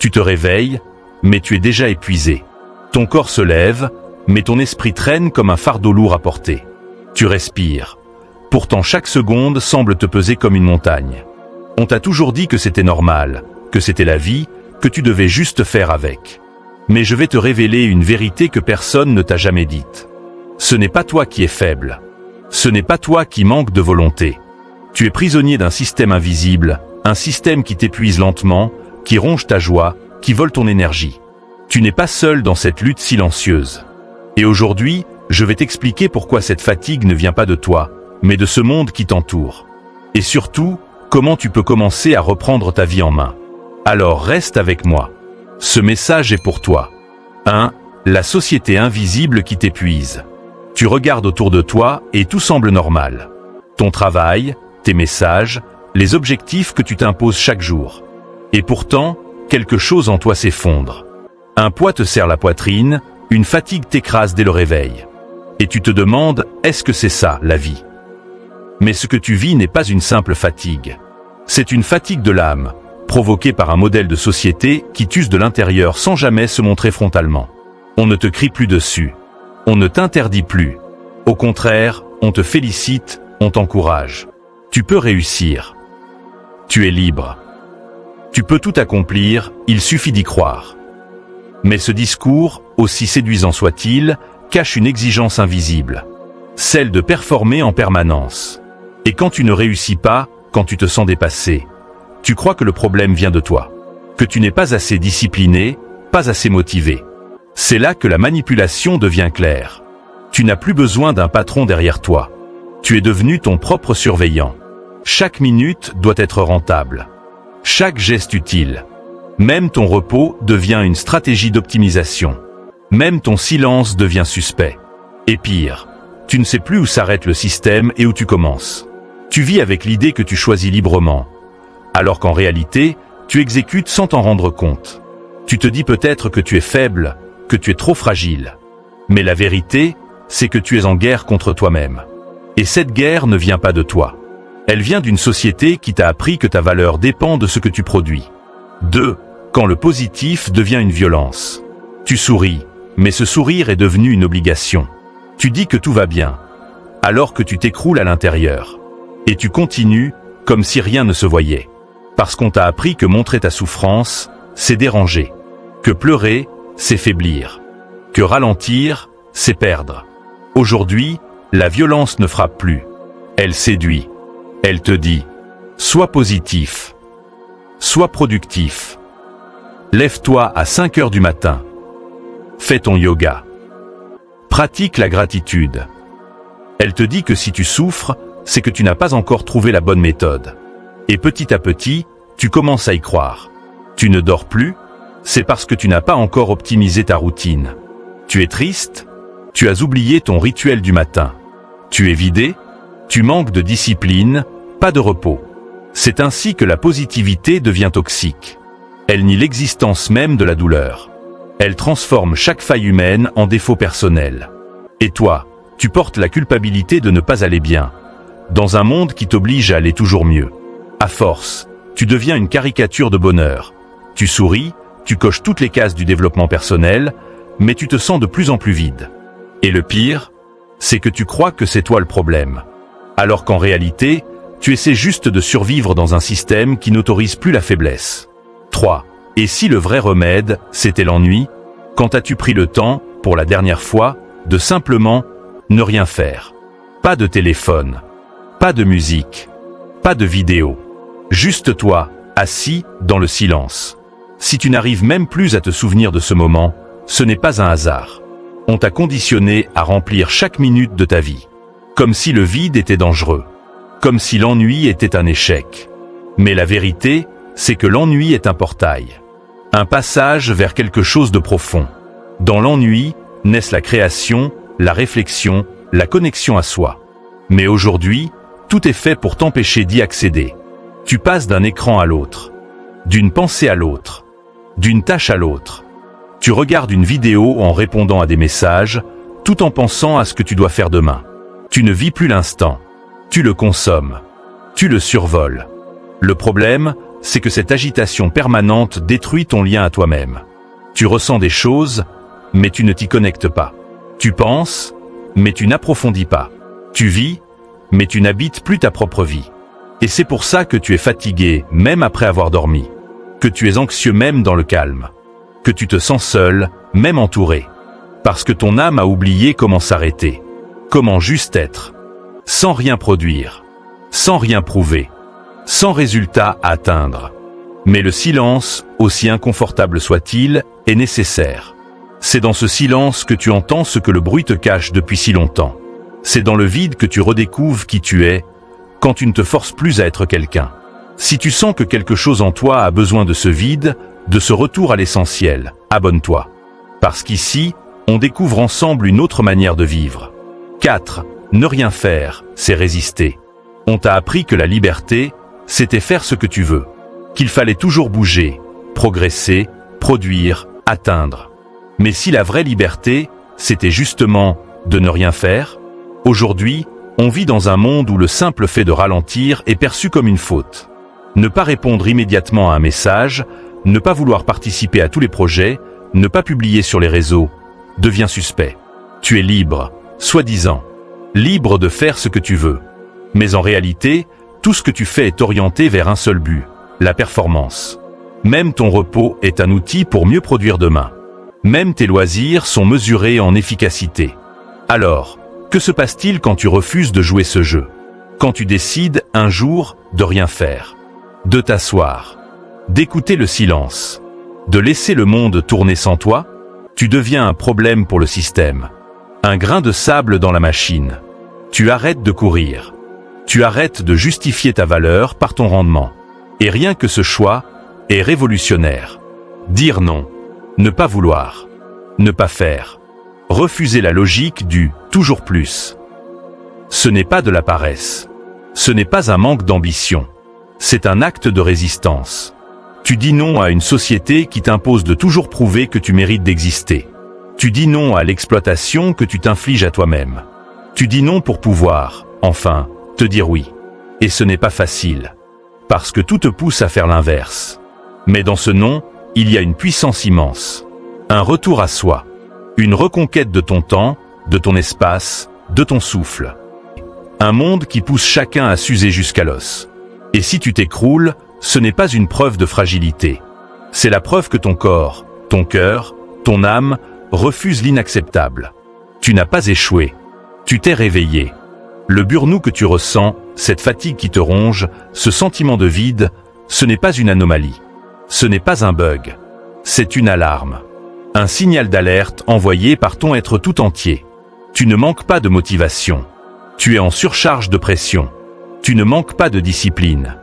Tu te réveilles, mais tu es déjà épuisé. Ton corps se lève, mais ton esprit traîne comme un fardeau lourd à porter. Tu respires. Pourtant chaque seconde semble te peser comme une montagne. On t'a toujours dit que c'était normal, que c'était la vie, que tu devais juste faire avec. Mais je vais te révéler une vérité que personne ne t'a jamais dite. Ce n'est pas toi qui es faible. Ce n'est pas toi qui manque de volonté. Tu es prisonnier d'un système invisible, un système qui t'épuise lentement, qui ronge ta joie, qui vole ton énergie. Tu n'es pas seul dans cette lutte silencieuse. Et aujourd'hui, je vais t'expliquer pourquoi cette fatigue ne vient pas de toi, mais de ce monde qui t'entoure. Et surtout, comment tu peux commencer à reprendre ta vie en main. Alors reste avec moi. Ce message est pour toi. 1. La société invisible qui t'épuise. Tu regardes autour de toi et tout semble normal. Ton travail, tes messages, les objectifs que tu t'imposes chaque jour. Et pourtant, quelque chose en toi s'effondre. Un poids te serre la poitrine, une fatigue t'écrase dès le réveil. Et tu te demandes, est-ce que c'est ça, la vie? Mais ce que tu vis n'est pas une simple fatigue. C'est une fatigue de l'âme, provoquée par un modèle de société qui t'use de l'intérieur sans jamais se montrer frontalement. On ne te crie plus dessus. On ne t'interdit plus. Au contraire, on te félicite, on t'encourage. Tu peux réussir. Tu es libre. Tu peux tout accomplir, il suffit d'y croire. Mais ce discours, aussi séduisant soit-il, cache une exigence invisible. Celle de performer en permanence. Et quand tu ne réussis pas, quand tu te sens dépassé, tu crois que le problème vient de toi. Que tu n'es pas assez discipliné, pas assez motivé. C'est là que la manipulation devient claire. Tu n'as plus besoin d'un patron derrière toi. Tu es devenu ton propre surveillant. Chaque minute doit être rentable. Chaque geste utile. Même ton repos devient une stratégie d'optimisation. Même ton silence devient suspect. Et pire, tu ne sais plus où s'arrête le système et où tu commences. Tu vis avec l'idée que tu choisis librement, alors qu'en réalité, tu exécutes sans t'en rendre compte. Tu te dis peut-être que tu es faible, que tu es trop fragile. Mais la vérité, c'est que tu es en guerre contre toi-même. Et cette guerre ne vient pas de toi. Elle vient d'une société qui t'a appris que ta valeur dépend de ce que tu produis. 2. Quand le positif devient une violence. Tu souris, mais ce sourire est devenu une obligation. Tu dis que tout va bien, alors que tu t'écroules à l'intérieur. Et tu continues, comme si rien ne se voyait. Parce qu'on t'a appris que montrer ta souffrance, c'est déranger. Que pleurer, c'est faiblir. Que ralentir, c'est perdre. Aujourd'hui, la violence ne frappe plus. Elle séduit. Elle te dit, sois positif. Sois productif. Lève-toi à 5 heures du matin. Fais ton yoga. Pratique la gratitude. Elle te dit que si tu souffres, c'est que tu n'as pas encore trouvé la bonne méthode. Et petit à petit, tu commences à y croire. Tu ne dors plus, c'est parce que tu n'as pas encore optimisé ta routine. Tu es triste, tu as oublié ton rituel du matin. Tu es vidé, tu manques de discipline, pas de repos. C'est ainsi que la positivité devient toxique. Elle nie l'existence même de la douleur. Elle transforme chaque faille humaine en défaut personnel. Et toi, tu portes la culpabilité de ne pas aller bien, dans un monde qui t'oblige à aller toujours mieux. À force, tu deviens une caricature de bonheur. Tu souris, tu coches toutes les cases du développement personnel, mais tu te sens de plus en plus vide. Et le pire, c'est que tu crois que c'est toi le problème. Alors qu'en réalité, tu essaies juste de survivre dans un système qui n'autorise plus la faiblesse. 3. Et si le vrai remède, c'était l'ennui? Quand as-tu pris le temps, pour la dernière fois, de simplement ne rien faire? Pas de téléphone, pas de musique, pas de vidéo. Juste toi, assis, dans le silence. Si tu n'arrives même plus à te souvenir de ce moment, ce n'est pas un hasard. On t'a conditionné à remplir chaque minute de ta vie. Comme si le vide était dangereux. Comme si l'ennui était un échec. Mais la vérité, c'est que l'ennui est un portail. Un passage vers quelque chose de profond. Dans l'ennui, naissent la création, la réflexion, la connexion à soi. Mais aujourd'hui, tout est fait pour t'empêcher d'y accéder. Tu passes d'un écran à l'autre. D'une pensée à l'autre. D'une tâche à l'autre. Tu regardes une vidéo en répondant à des messages, tout en pensant à ce que tu dois faire demain. Tu ne vis plus l'instant. Tu le consommes. Tu le survoles. Le problème, c'est que cette agitation permanente détruit ton lien à toi-même. Tu ressens des choses, mais tu ne t'y connectes pas. Tu penses, mais tu n'approfondis pas. Tu vis, mais tu n'habites plus ta propre vie. Et c'est pour ça que tu es fatigué, même après avoir dormi. Que tu es anxieux même dans le calme. Que tu te sens seul, même entouré. Parce que ton âme a oublié comment s'arrêter. Comment juste être. Sans rien produire. Sans rien prouver. Sans résultat à atteindre. Mais le silence, aussi inconfortable soit-il, est nécessaire. C'est dans ce silence que tu entends ce que le bruit te cache depuis si longtemps. C'est dans le vide que tu redécouvres qui tu es, quand tu ne te forces plus à être quelqu'un. Si tu sens que quelque chose en toi a besoin de ce vide, de ce retour à l'essentiel, abonne-toi. Parce qu'ici, on découvre ensemble une autre manière de vivre. 4. Ne rien faire, c'est résister. On t'a appris que la liberté, c'était faire ce que tu veux. Qu'il fallait toujours bouger, progresser, produire, atteindre. Mais si la vraie liberté, c'était justement de ne rien faire? Aujourd'hui, on vit dans un monde où le simple fait de ralentir est perçu comme une faute. Ne pas répondre immédiatement à un message, ne pas vouloir participer à tous les projets, ne pas publier sur les réseaux, devient suspect. Tu es libre, soi-disant. Libre de faire ce que tu veux. Mais en réalité, tout ce que tu fais est orienté vers un seul but, la performance. Même ton repos est un outil pour mieux produire demain. Même tes loisirs sont mesurés en efficacité. Alors, que se passe-t-il quand tu refuses de jouer ce jeu? Quand tu décides, un jour, de rien faire. De t'asseoir. D'écouter le silence. De laisser le monde tourner sans toi? Tu deviens un problème pour le système. Un grain de sable dans la machine. Tu arrêtes de courir. Tu arrêtes de justifier ta valeur par ton rendement. Et rien que ce choix est révolutionnaire. Dire non. Ne pas vouloir. Ne pas faire. Refuser la logique du « toujours plus ». Ce n'est pas de la paresse. Ce n'est pas un manque d'ambition. C'est un acte de résistance. Tu dis non à une société qui t'impose de toujours prouver que tu mérites d'exister. Tu dis non à l'exploitation que tu t'infliges à toi-même. Tu dis non pour pouvoir, enfin, te dire oui. Et ce n'est pas facile. Parce que tout te pousse à faire l'inverse. Mais dans ce non, il y a une puissance immense. Un retour à soi. Une reconquête de ton temps, de ton espace, de ton souffle. Un monde qui pousse chacun à s'user jusqu'à l'os. Et si tu t'écroules, ce n'est pas une preuve de fragilité. C'est la preuve que ton corps, ton cœur, ton âme refusent l'inacceptable. Tu n'as pas échoué. Tu t'es réveillé. Le burn-out que tu ressens, cette fatigue qui te ronge, ce sentiment de vide, ce n'est pas une anomalie. Ce n'est pas un bug. C'est une alarme. Un signal d'alerte envoyé par ton être tout entier. Tu ne manques pas de motivation. Tu es en surcharge de pression. Tu ne manques pas de discipline.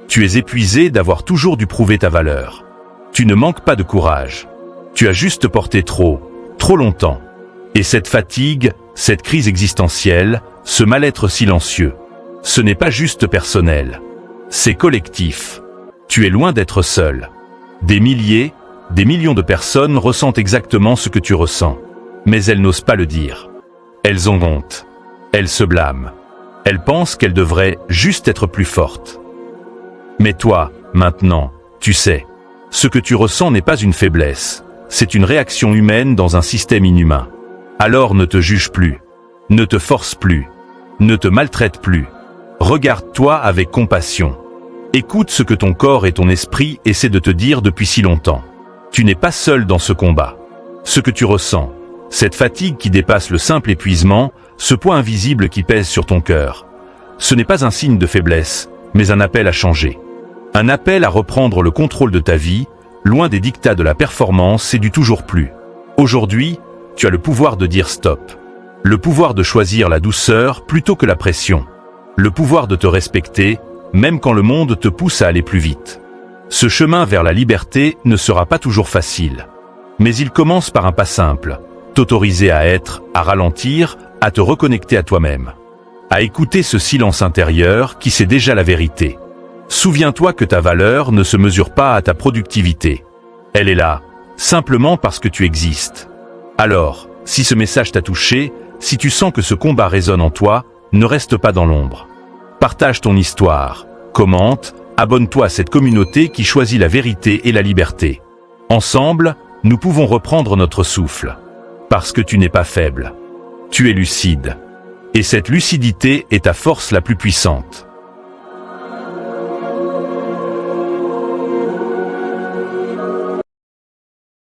Tu es épuisé d'avoir toujours dû prouver ta valeur. Tu ne manques pas de courage. Tu as juste porté trop longtemps. Et cette fatigue, cette crise existentielle, ce mal-être silencieux, ce n'est pas juste personnel. C'est collectif. Tu es loin d'être seul. Des milliers, des millions de personnes ressentent exactement ce que tu ressens. Mais elles n'osent pas le dire. Elles ont honte. Elles se blâment. Elles pensent qu'elles devraient juste être plus fortes. Mais toi, maintenant, tu sais. Ce que tu ressens n'est pas une faiblesse. C'est une réaction humaine dans un système inhumain. Alors ne te juge plus. Ne te force plus. Ne te maltraite plus. Regarde-toi avec compassion. Écoute ce que ton corps et ton esprit essaient de te dire depuis si longtemps. Tu n'es pas seul dans ce combat. Ce que tu ressens, cette fatigue qui dépasse le simple épuisement, ce poids invisible qui pèse sur ton cœur, ce n'est pas un signe de faiblesse, mais un appel à changer. Un appel à reprendre le contrôle de ta vie, loin des dictats de la performance et du toujours plus. Aujourd'hui, tu as le pouvoir de dire stop. Le pouvoir de choisir la douceur plutôt que la pression. Le pouvoir de te respecter, même quand le monde te pousse à aller plus vite. Ce chemin vers la liberté ne sera pas toujours facile. Mais il commence par un pas simple. T'autoriser à être, à ralentir, à te reconnecter à toi-même. À écouter ce silence intérieur qui sait déjà la vérité. Souviens-toi que ta valeur ne se mesure pas à ta productivité. Elle est là, simplement parce que tu existes. Alors, si ce message t'a touché, si tu sens que ce combat résonne en toi, ne reste pas dans l'ombre. Partage ton histoire, commente, Abonne-toi à cette communauté qui choisit la vérité et la liberté. Ensemble, nous pouvons reprendre notre souffle. Parce que tu n'es pas faible. Tu es lucide. Et cette lucidité est ta force la plus puissante.